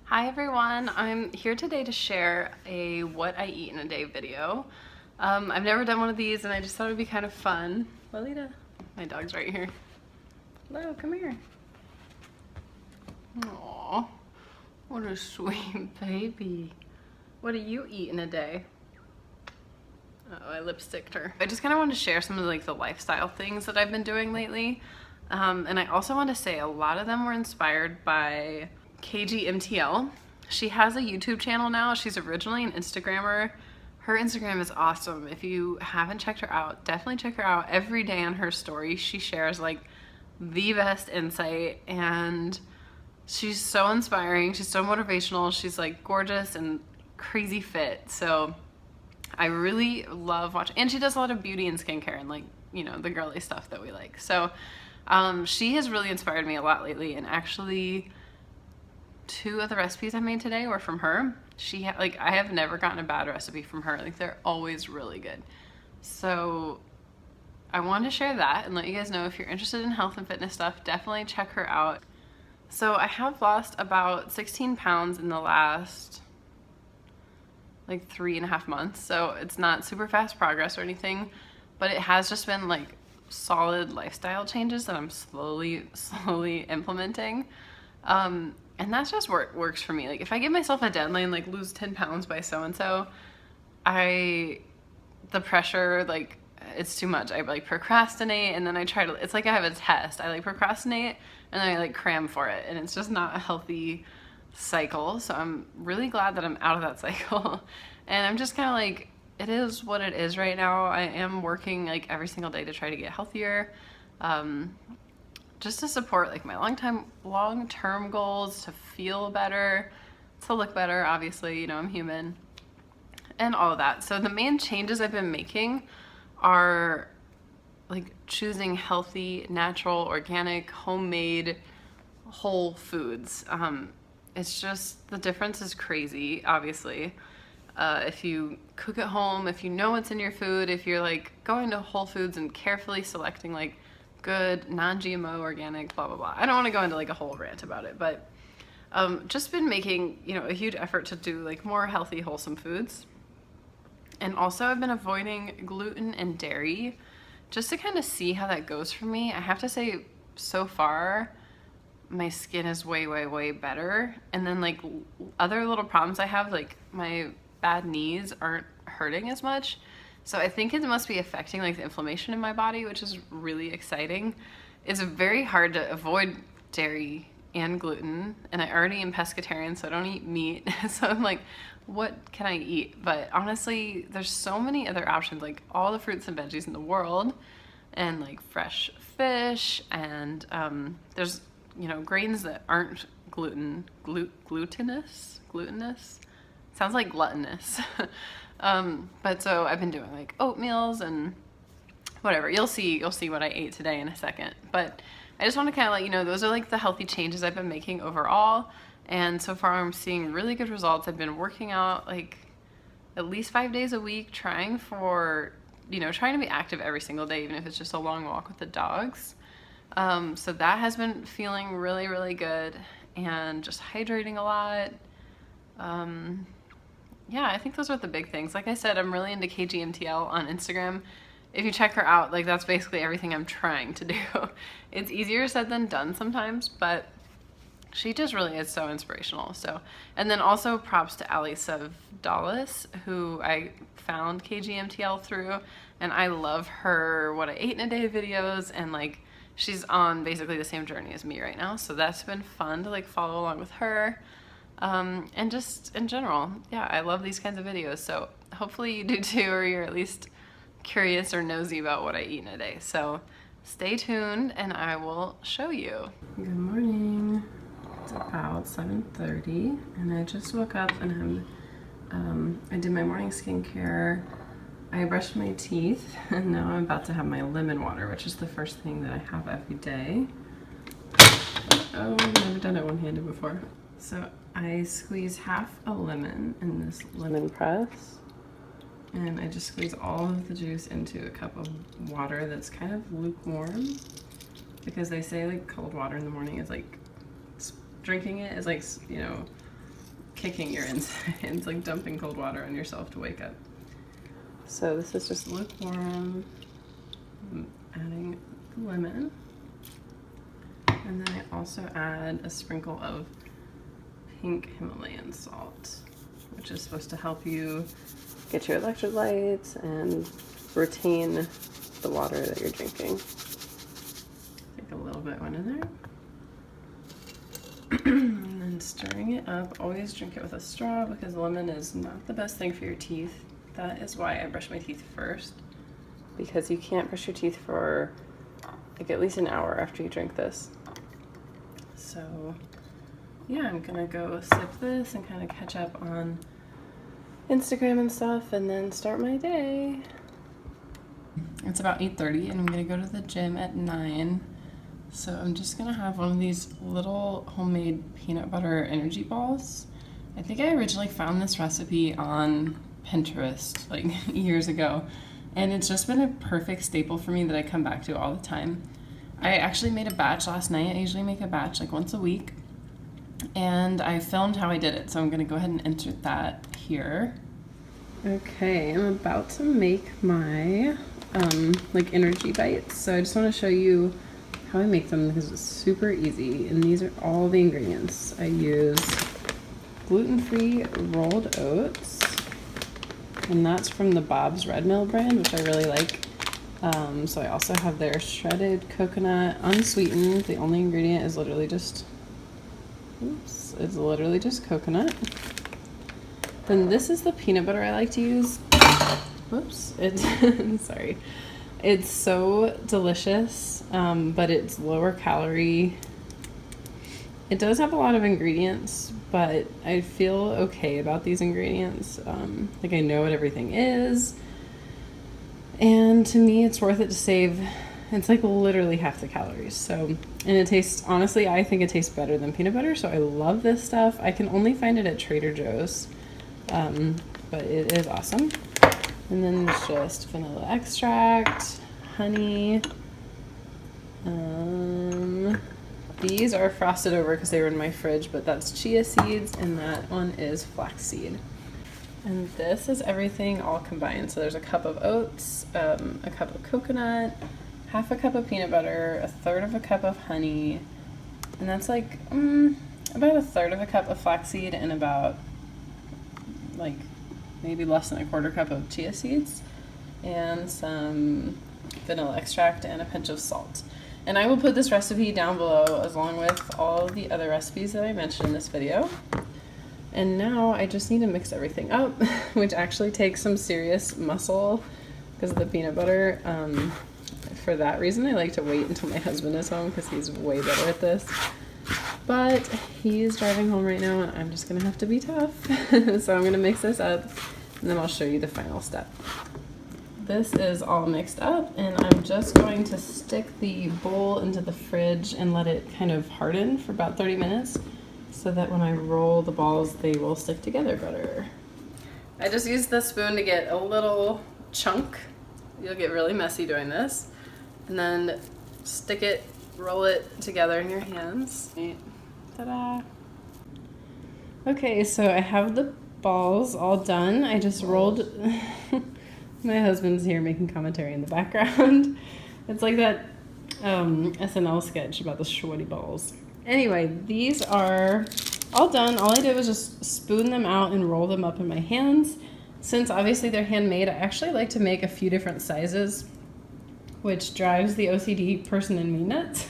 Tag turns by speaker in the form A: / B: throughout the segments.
A: Hi everyone, I'm here today to share a what I eat in a day video. I've never done one of these and I just thought it would be kind of fun. Lolita, my dog's right here. Hello, come here. Aww, what a sweet baby. What do you eat in a day? Oh, I lipsticked her. I just kind of wanted to share some of like the lifestyle things that I've been doing lately. And I also want to say a lot of them were inspired by KGMTL. She has a YouTube channel now. She's originally an Instagrammer. Her Instagram is awesome. If you haven't checked her out, definitely check her out. Every day on her story, she shares like the best insight and she's so inspiring. She's so motivational. She's like gorgeous and crazy fit. So I really love watching, and she does a lot of beauty and skincare and like, you know, the girly stuff that we like. So she has really inspired me a lot lately, and actually 2 of the recipes I made today were from her. Like, I have never gotten a bad recipe from her. Like, they're always really good. So I wanted to share that and let you guys know if you're interested in health and fitness stuff, definitely check her out. So I have lost about 16 pounds in the last like 3.5 months. So it's not super fast progress or anything, but it has just been like solid lifestyle changes that I'm slowly implementing. And that's just works for me. Like if I give myself a deadline, like lose 10 pounds by so-and-so, the pressure, like it's too much. I like procrastinate and then I try to, it's like I have a test. I like procrastinate and then I like cram for it, and it's just not a healthy cycle. So I'm really glad that I'm out of that cycle. And I'm just kind of like, it is what it is right now. I am working like every single day to try to get healthier, just to support like my long-term goals, to feel better, to look better. Obviously, you know, I'm human and all of that. So the main changes I've been making are like choosing healthy, natural, organic, homemade, whole foods. It's just, the difference is crazy, obviously. If you cook at home, if you know what's in your food, if you're like going to Whole Foods and carefully selecting like good, non-GMO, organic, blah, blah, blah. I don't want to go into like a whole rant about it, but just been making, you know, a huge effort to do like more healthy, wholesome foods. And also I've been avoiding gluten and dairy just to kind of see how that goes for me. I have to say, so far, my skin is way better. And then like other little problems I have, like my bad knees aren't hurting as much. So I think it must be affecting like the inflammation in my body, which is really exciting. It's very hard to avoid dairy and gluten, and I already am pescatarian, so I don't eat meat. So I'm like, what can I eat? But honestly, there's so many other options, like all the fruits and veggies in the world, and like fresh fish, and there's, you know, grains that aren't glutinous. Sounds like gluttonous. But so I've been doing like oatmeals and whatever. You'll see what I ate today in a second. But I just want to kind of let you know, those are like the healthy changes I've been making overall. And so far I'm seeing really good results. I've been working out like at least 5 days a week, trying to be active every single day, even if it's just a long walk with the dogs. So that has been feeling really good, and just hydrating a lot. Yeah, I think those are the big things. Like I said, I'm really into KGMTL on Instagram. If you check her out, like that's basically everything I'm trying to do. It's easier said than done sometimes, but she just really is so inspirational. So, and then also props to Ali Savdalis, who I found KGMTL through, and I love her what I ate in a day videos, and like she's on basically the same journey as me right now. So that's been fun to like follow along with her. And just in general, yeah, I love these kinds of videos. So hopefully you do too, or you're at least curious or nosy about what I eat in a day. So stay tuned and I will show you. Good morning. It's about 7:30 and I just woke up and I did my morning skincare. I brushed my teeth and now I'm about to have my lemon water, which is the first thing that I have every day. Oh, I've never done it one-handed before. So I squeeze half a lemon in this lemon press, and I just squeeze all of the juice into a cup of water that's kind of lukewarm, because they say like cold water in the morning is like, drinking it is like, you know, kicking your insides, like dumping cold water on yourself to wake up. So this is just lukewarm. I'm adding lemon. And then I also add a sprinkle of pink Himalayan salt, which is supposed to help you get your electrolytes and retain the water that you're drinking. Take a little bit one in there. And then stirring it up. Always drink it with a straw because lemon is not the best thing for your teeth. That is why I brush my teeth first, because you can't brush your teeth for like at least an hour after you drink this. So yeah, I'm gonna go sip this and kind of catch up on Instagram and stuff and then start my day. It's about 8:30 and I'm gonna go to the gym at 9. So I'm just gonna have one of these little homemade peanut butter energy balls. I think I originally found this recipe on Pinterest like years ago, and it's just been a perfect staple for me that I come back to all the time. I actually made a batch last night. I usually make a batch like once a week, and I filmed how I did it, so I'm gonna go ahead and insert that here. Okay, I'm about to make my like energy bites, so I just want to show you how I make them because it's super easy, and these are all the ingredients. I use gluten-free rolled oats, and that's from the Bob's Red Mill brand, which I really like. So I also have their shredded coconut, unsweetened. The only ingredient is literally just, it's literally just coconut. Then this is the peanut butter I like to use. Whoops, it's, sorry. It's so delicious, but it's lower calorie. It does have a lot of ingredients, but I feel okay about these ingredients. Like I know what everything is. And to me, it's worth it to save. It's like literally half the calories. So, and it tastes, honestly, I think it tastes better than peanut butter. So I love this stuff. I can only find it at Trader Joe's, but it is awesome. And then there's just vanilla extract, honey. These are frosted over because they were in my fridge, but that's chia seeds, and that one is flaxseed. And this is everything all combined. So there's a cup of oats, a cup of coconut, half a cup of peanut butter, a third of a cup of honey, and that's like about a third of a cup of flaxseed and about like maybe less than a quarter cup of chia seeds, and some vanilla extract and a pinch of salt. And I will put this recipe down below along with all the other recipes that I mentioned in this video. And now I just need to mix everything up, which actually takes some serious muscle because of the peanut butter. For that reason, I like to wait until my husband is home because he's way better at this. But he's driving home right now and I'm just gonna have to be tough. So I'm gonna mix this up and then I'll show you the final step. This is all mixed up and I'm just going to stick the bowl into the fridge and let it kind of harden for about 30 minutes so that when I roll the balls, they will stick together better. I just used the spoon to get a little chunk. You'll get really messy doing this. And then stick it, roll it together in your hands. Ta-da! Okay, so I have the balls all done. I just rolled... My husband's here making commentary in the background. It's like that SNL sketch about the sweaty balls. Anyway, these are all done. All I did was just spoon them out and roll them up in my hands. Since obviously they're handmade, I actually like to make a few different sizes, which drives the OCD person in me nuts.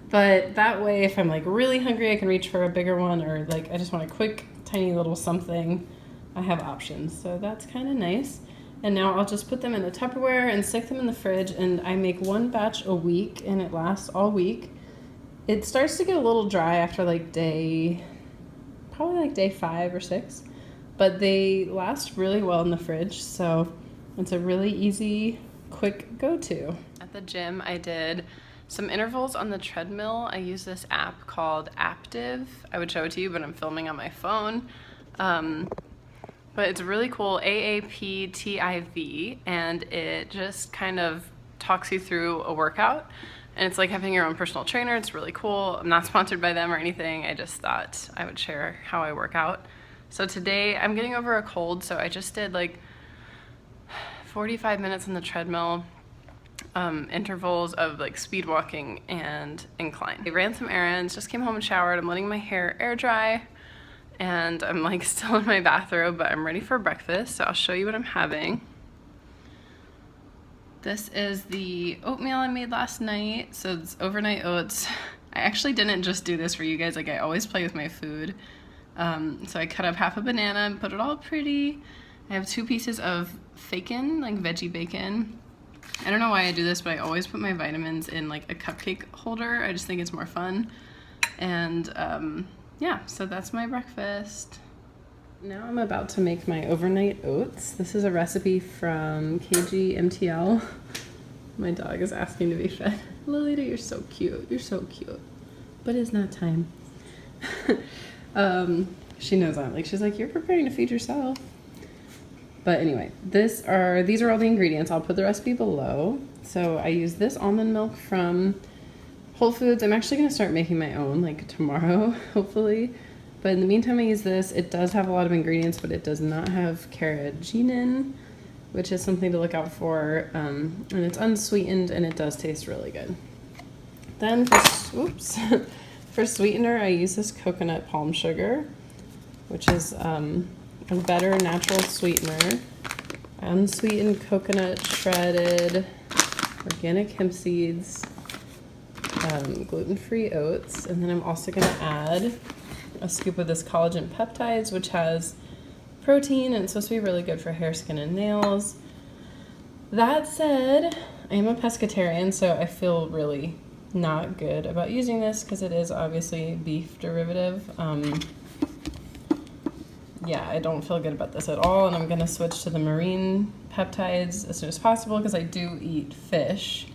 A: But that way, if I'm like really hungry, I can reach for a bigger one, or like I just want a quick, tiny little something, I have options. So that's kind of nice. And now I'll just put them in a Tupperware and stick them in the fridge, and I make one batch a week and it lasts all week. It starts to get a little dry after like probably like day 5 or 6, but they last really well in the fridge. So it's a really easy, quick go-to. At the gym, I did some intervals on the treadmill. I use this app called Aptiv. I would show it to you, but I'm filming on my phone. But it's really cool, AAPTIV, and it just kind of talks you through a workout. And it's like having your own personal trainer. It's really cool. I'm not sponsored by them or anything. I just thought I would share how I work out. So today I'm getting over a cold, so I just did like 45 minutes on the treadmill, intervals of like speed walking and incline. I ran some errands, just came home and showered. I'm letting my hair air dry, and I'm like still in my bathrobe, but I'm ready for breakfast. So I'll show you what I'm having. This is the oatmeal I made last night. So it's overnight oats. I actually didn't just do this for you guys. Like, I always play with my food. So I cut up half a banana and put it all pretty. I have 2 pieces of bacon, like veggie bacon. I don't know why I do this, but I always put my vitamins in like a cupcake holder. I just think it's more fun. And yeah, so that's my breakfast. Now I'm about to make my overnight oats. This is a recipe from KGMTL. My dog is asking to be fed. Lolita, you're so cute. You're so cute. But it's not time. She knows I'm like, she's like, you're preparing to feed yourself. But anyway, these are all the ingredients. I'll put the recipe below. So I use this almond milk from Whole Foods. I'm actually gonna start making my own like tomorrow, hopefully. But in the meantime, I use this. It does have a lot of ingredients, but it does not have carrageenan, which is something to look out for. And it's unsweetened, and it does taste really good. Then for sweetener, I use this coconut palm sugar, which is a better natural sweetener. Unsweetened coconut, shredded, organic hemp seeds, gluten-free oats, and then I'm also going to add a scoop of this collagen peptides, which has protein and it's supposed to be really good for hair, skin, and nails. That said, I am a pescatarian, so I feel really not good about using this because it is obviously beef derivative. Yeah, I don't feel good about this at all, and I'm gonna switch to the marine peptides as soon as possible because I do eat fish.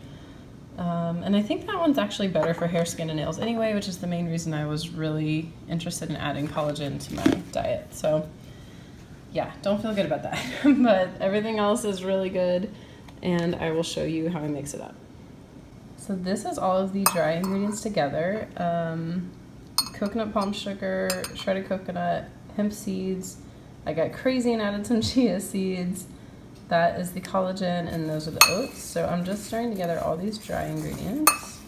A: And I think that one's actually better for hair, skin, and nails anyway, which is the main reason I was really interested in adding collagen to my diet. So yeah, don't feel good about that. But everything else is really good, and I will show you how I mix it up. So this is all of the dry ingredients together. Coconut palm sugar, shredded coconut, hemp seeds. I got crazy and added some chia seeds. That is the collagen, and those are the oats. So I'm just stirring together all these dry ingredients.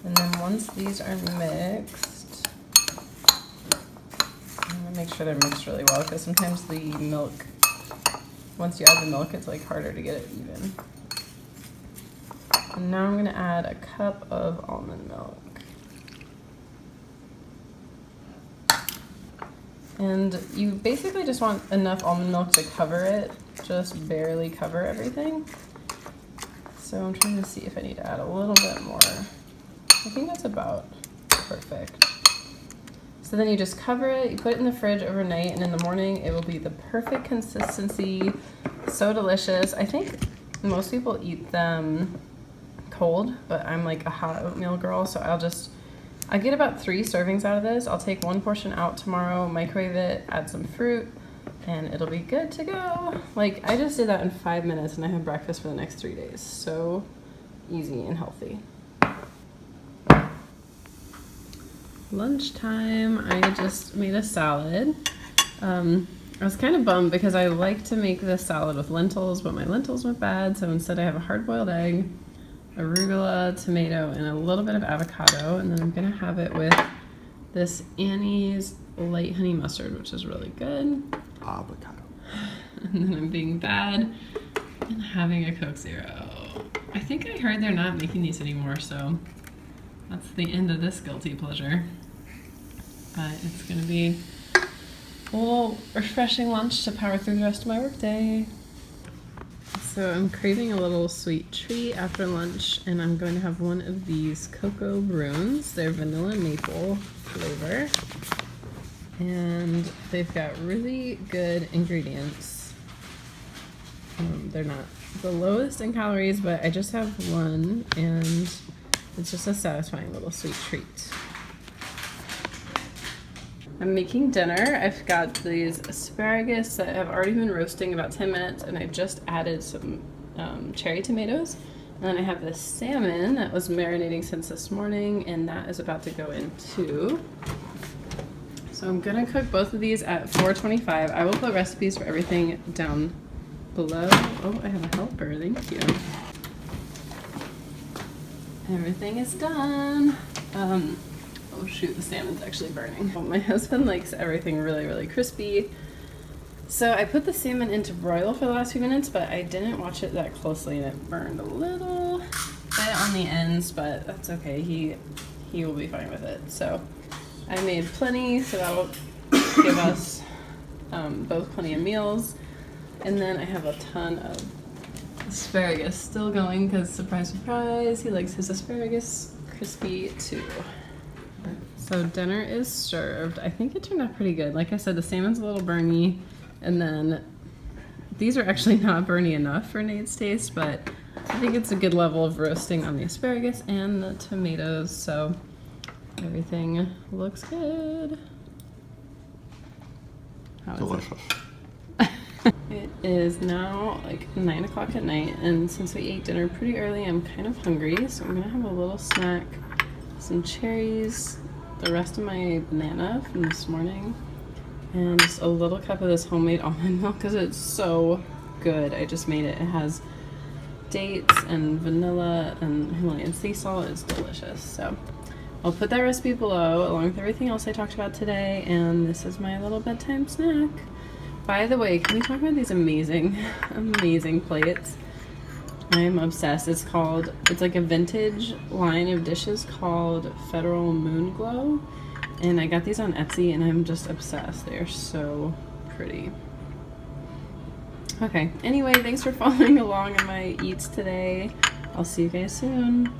A: And then once these are mixed, I'm gonna make sure they're mixed really well because sometimes the milk, once you add the milk, it's like harder to get it even. And now I'm gonna add a cup of almond milk. And you basically just want enough almond milk to cover it, just barely cover everything. So I'm trying to see if I need to add a little bit more. I think that's about perfect. So then you just cover it, you put it in the fridge overnight, and in the morning it will be the perfect consistency, so delicious. I think most people eat them cold, but I'm like a hot oatmeal girl, so I get about 3 servings out of this. I'll take 1 portion out tomorrow, microwave it, add some fruit, and it'll be good to go. Like, I just did that in 5 minutes and I have breakfast for the next 3 days. So easy and healthy. Lunchtime, I just made a salad. I was kind of bummed because I like to make this salad with lentils, but my lentils went bad, so instead I have a hard-boiled egg, arugula, tomato, and a little bit of avocado, and then I'm gonna have it with this Annie's light honey mustard, which is really good.
B: Avocado.
A: And then I'm being bad and having a Coke Zero. I think I heard they're not making these anymore, so that's the end of this guilty pleasure. But it's gonna be a little refreshing lunch to power through the rest of my workday. So I'm craving a little sweet treat after lunch, and I'm going to have one of these cocoa bruins. They're vanilla maple flavor, and they've got really good ingredients. They're not the lowest in calories, but I just have one, and it's just a satisfying little sweet treat. I'm making dinner. I've got these asparagus that have already been roasting about 10 minutes, and I just added some cherry tomatoes. And then I have this salmon that was marinating since this morning, and that is about to go in too. So I'm gonna cook both of these at 425. I will put recipes for everything down below. Oh, I have a helper, thank you. Everything is done. Oh shoot, the salmon's actually burning. Well, my husband likes everything really, really crispy. So I put the salmon into broil for the last few minutes, but I didn't watch it that closely and it burned a little bit on the ends, but that's okay. He will be fine with it. So I made plenty, so that'll give us both plenty of meals. And then I have a ton of asparagus still going because surprise, surprise, he likes his asparagus crispy too. So dinner is served. I think it turned out pretty good. Like I said, the salmon's a little burny. And then these are actually not burny enough for Nate's taste, but I think it's a good level of roasting on the asparagus and the tomatoes, so everything looks good. How is
B: delicious.
A: It is now like 9 o'clock at night, and since we ate dinner pretty early, I'm kind of hungry, so I'm gonna have a little snack, some cherries, the rest of my banana from this morning, and just a little cup of this homemade almond milk because it's so good. I just made it. It has dates and vanilla and Himalayan sea salt. It's delicious. So I'll put that recipe below along with everything else I talked about today, and this is my little bedtime snack. By the way, can we talk about these amazing, amazing plates? I'm obsessed. It's like a vintage line of dishes called Federal Moon Glow. And I got these on Etsy and I'm just obsessed. They're so pretty. Okay, anyway, thanks for following along in my eats today. I'll see you guys soon.